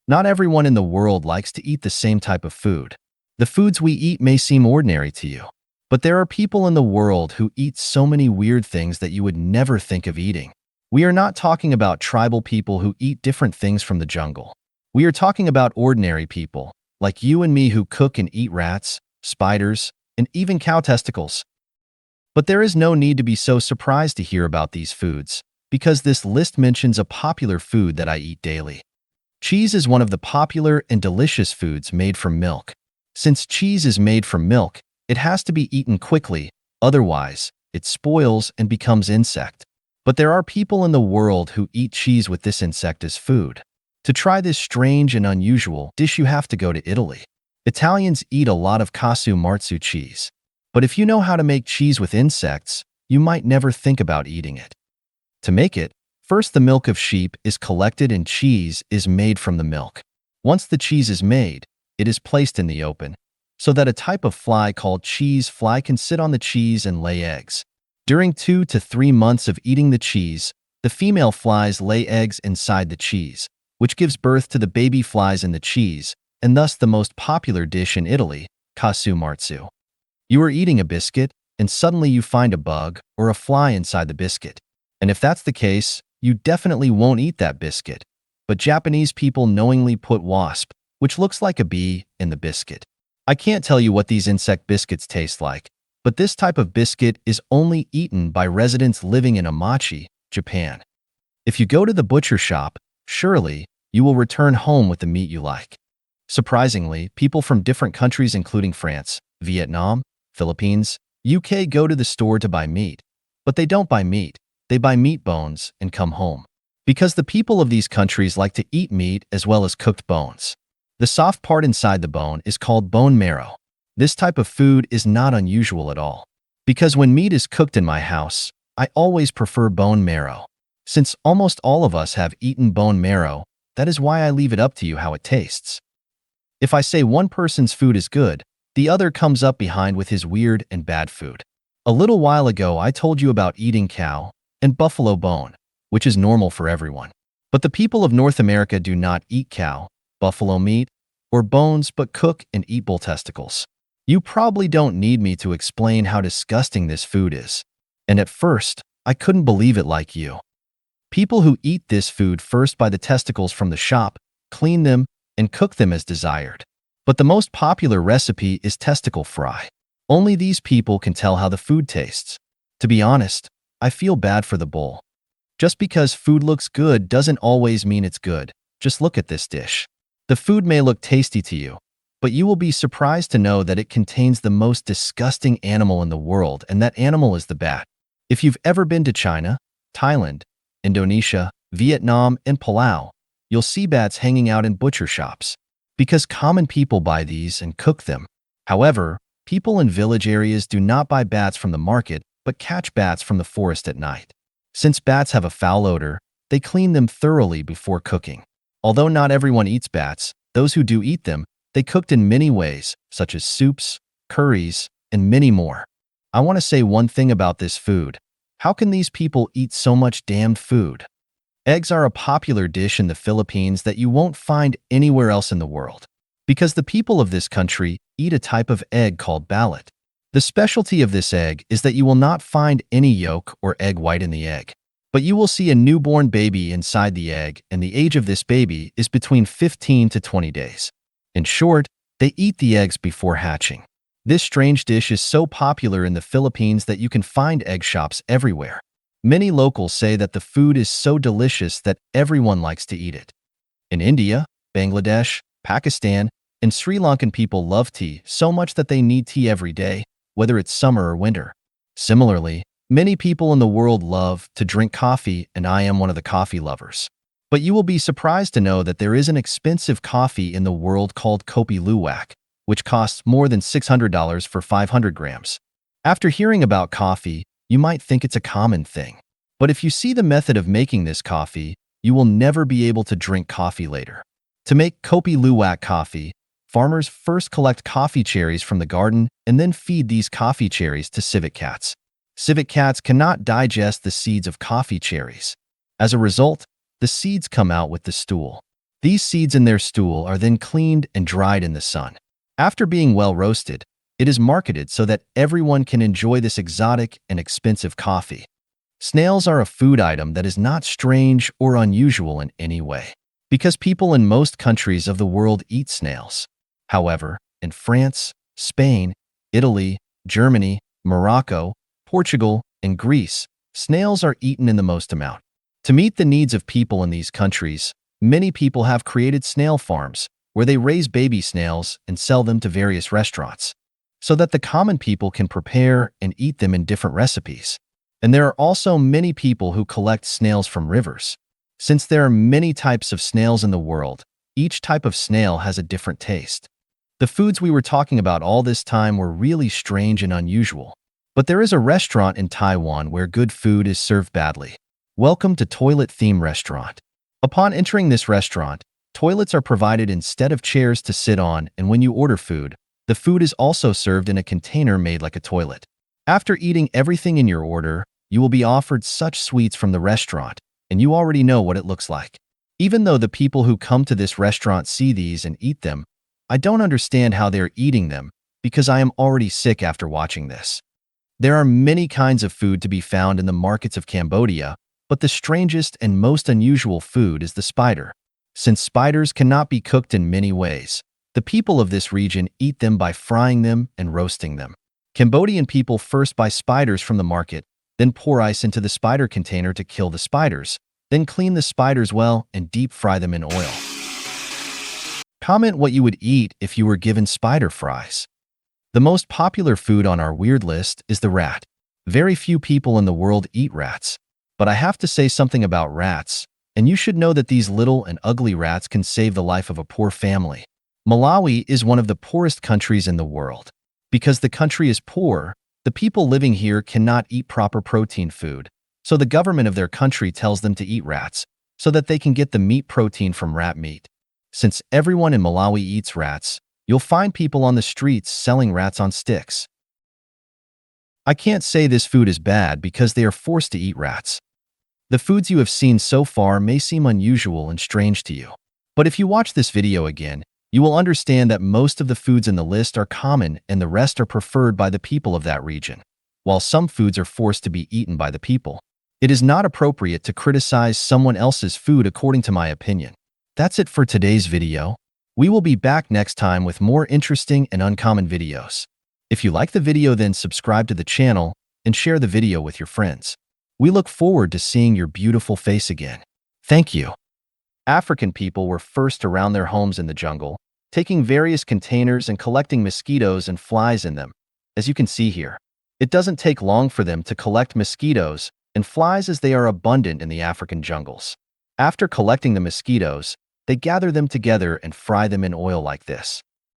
Not everyone in the world likes to eat the same type of food. The foods we eat may seem ordinary to you, but there are people in the world who eat so many weird things that you would never think of eating. We are not talking about tribal people who eat different things from the jungle. We are talking about ordinary people, like you and me, who cook and eat rats, spiders, and even cow testicles. But there is no need to be so surprised to hear about these foods, because this list mentions a popular food that I eat daily. Cheese is one of the popular and delicious foods made from milk. Since cheese is made from milk, it has to be eaten quickly, otherwise, it spoils and becomes insect. But there are people in the world who eat cheese with this insect as food. To try this strange and unusual dish, you have to go to Italy. Italians eat a lot of casu marzu cheese. But if you know how to make cheese with insects, you might never think about eating it. To make it, first the milk of sheep is collected and cheese is made from the milk. Once the cheese is made, it is placed in the open, so that a type of fly called cheese fly can sit on the cheese and lay eggs. During 2 to 3 months of eating the cheese, the female flies lay eggs inside the cheese, which gives birth to the baby flies in the cheese, and thus the most popular dish in Italy, casu marzu. You are eating a biscuit, and suddenly you find a bug or a fly inside the biscuit. And if that's the case, you definitely won't eat that biscuit. But Japanese people knowingly put wasp, which looks like a bee, in the biscuit. I can't tell you what these insect biscuits taste like, but this type of biscuit is only eaten by residents living in Amachi, Japan. If you go to the butcher shop, surely you will return home with the meat you like. Surprisingly, people from different countries including France, Vietnam, Philippines, UK go to the store to buy meat. But they don't buy meat, they buy meat bones and come home. Because the people of these countries like to eat meat as well as cooked bones. The soft part inside the bone is called bone marrow. This type of food is not unusual at all. Because when meat is cooked in my house, I always prefer bone marrow. Since almost all of us have eaten bone marrow, that is why I leave it up to you how it tastes. If I say one person's food is good, the other comes up behind with his weird and bad food. A little while ago I told you about eating cow and buffalo bone, which is normal for everyone. But the people of North America do not eat cow, buffalo meat, or bones but cook and eat bull testicles. You probably don't need me to explain how disgusting this food is. And at first, I couldn't believe it like you. People who eat this food first buy the testicles from the shop, clean them, and cook them as desired. But the most popular recipe is testicle fry. Only these people can tell how the food tastes. To be honest, I feel bad for the bull. Just because food looks good doesn't always mean it's good. Just look at this dish. The food may look tasty to you, but you will be surprised to know that it contains the most disgusting animal in the world, and that animal is the bat. If you've ever been to China, Thailand, Indonesia, Vietnam, and Palau, you'll see bats hanging out in butcher shops. Because common people buy these and cook them. However, people in village areas do not buy bats from the market, but catch bats from the forest at night. Since bats have a foul odor, they clean them thoroughly before cooking. Although not everyone eats bats, those who do eat them, they cooked in many ways, such as soups, curries, and many more. I want to say one thing about this food. How can these people eat so much damned food? Eggs are a popular dish in the Philippines that you won't find anywhere else in the world. Because the people of this country eat a type of egg called balut. The specialty of this egg is that you will not find any yolk or egg white in the egg. But you will see a newborn baby inside the egg, and the age of this baby is between 15 to 20 days. In short, they eat the eggs before hatching. This strange dish is so popular in the Philippines that you can find egg shops everywhere. Many locals say that the food is so delicious that everyone likes to eat it. In India, Bangladesh, Pakistan, and Sri Lankan people love tea so much that they need tea every day, whether it's summer or winter. Similarly, many people in the world love to drink coffee, and I am one of the coffee lovers. But you will be surprised to know that there is an expensive coffee in the world called Kopi Luwak, which costs more than $600 for 500 grams. After hearing about coffee, you might think it's a common thing. But if you see the method of making this coffee, you will never be able to drink coffee later. To make Kopi Luwak coffee, farmers first collect coffee cherries from the garden and then feed these coffee cherries to civet cats. Civet cats cannot digest the seeds of coffee cherries. As a result, the seeds come out with the stool. These seeds in their stool are then cleaned and dried in the sun. After being well roasted, it is marketed so that everyone can enjoy this exotic and expensive coffee. Snails are a food item that is not strange or unusual in any way, because people in most countries of the world eat snails. However, in France, Spain, Italy, Germany, Morocco, Portugal, and Greece, snails are eaten in the most amount. To meet the needs of people in these countries, many people have created snail farms where they raise baby snails and sell them to various restaurants, so that the common people can prepare and eat them in different recipes. And there are also many people who collect snails from rivers. Since there are many types of snails in the world, each type of snail has a different taste. The foods we were talking about all this time were really strange and unusual. But there is a restaurant in Taiwan where good food is served badly. Welcome to Toilet Theme Restaurant. Upon entering this restaurant, toilets are provided instead of chairs to sit on, and when you order food, the food is also served in a container made like a toilet. After eating everything in your order, you will be offered such sweets from the restaurant, and you already know what it looks like. Even though the people who come to this restaurant see these and eat them, I don't understand how they're eating them because I am already sick after watching this. There are many kinds of food to be found in the markets of Cambodia, but the strangest and most unusual food is the spider. Since spiders cannot be cooked in many ways, the people of this region eat them by frying them and roasting them. Cambodian people first buy spiders from the market, then pour ice into the spider container to kill the spiders, then clean the spiders well and deep fry them in oil. Comment what you would eat if you were given spider fries. The most popular food on our weird list is the rat. Very few people in the world eat rats. But I have to say something about rats, and you should know that these little and ugly rats can save the life of a poor family. Malawi is one of the poorest countries in the world. Because the country is poor, the people living here cannot eat proper protein food, so the government of their country tells them to eat rats, so that they can get the meat protein from rat meat. Since everyone in Malawi eats rats, you'll find people on the streets selling rats on sticks. I can't say this food is bad because they are forced to eat rats. The foods you have seen so far may seem unusual and strange to you. But if you watch this video again, you will understand that most of the foods in the list are common and the rest are preferred by the people of that region, while some foods are forced to be eaten by the people. It is not appropriate to criticize someone else's food according to my opinion. That's it for today's video. We will be back next time with more interesting and uncommon videos. If you like the video, then subscribe to the channel and share the video with your friends. We look forward to seeing your beautiful face again. Thank you. African people were first around their homes in the jungle, taking various containers and collecting mosquitoes and flies in them. As you can see here, it doesn't take long for them to collect mosquitoes and flies as they are abundant in the African jungles. After collecting the mosquitoes, they gather them together and fry them in oil like this.